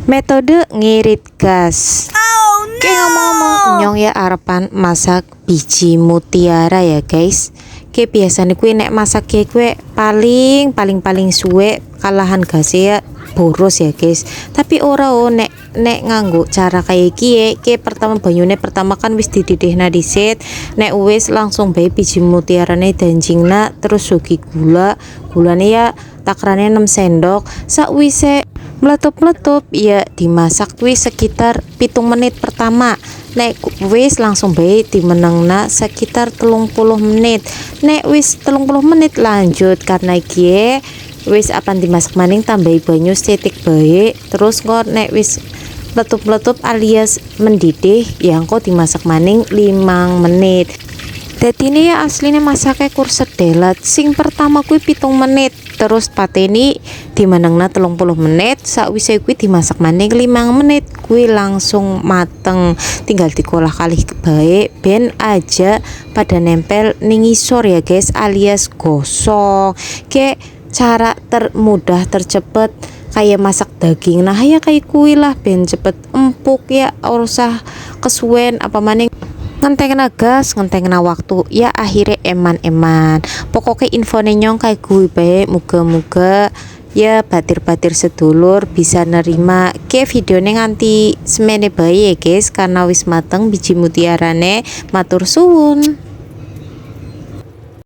Metode ngirit gas. Oke, ngomong-ngomong nyong ya arepan masak biji mutiara ya guys. Oke, biasanya kue nek masak kue paling suwe kalahan gas ya boros ya guys. Tapi ora nek nganggo cara kayak kie pertama banyune pertama kan wis dididihna disit, nek wis langsung bae biji mutiarane danjingna terus sugi gulane ya takrane 6 sendok sakwise meletup ya dimasak wis sekitar 7 menit pertama. Nek wis langsung bae dimenengna sekitar 30 menit. Nek wis 30 menit lanjut karena kie wis akan dimasak maning tambahi banyu setitik bae terus kok nek wis meletup alias mendidih ya engko dimasak maning 5 menit. Jadi ini ya aslinya masaknya kurset delat sing pertama kuwi 7 menit terus pateni dimenengna 30 menit sakwise kuwi dimasak maning 5 menit kuwi langsung mateng, tinggal diolah kali baik ben aja pada nempel ning ngisor ya guys alias gosong. Kayak cara termudah tercepet kayak masak daging nah ya kayak kuwi lah ben cepet empuk ya ora usah kesuwen apa maning ngentengna gas ngentengna waktu ya akhirnya eman pokoknya infone nyong kayak gue bae muga-muga ya batir-batir sedulur bisa nerima ke videonya nganti semene bae ya guys karena wis mateng biji mutiarane matur suwun.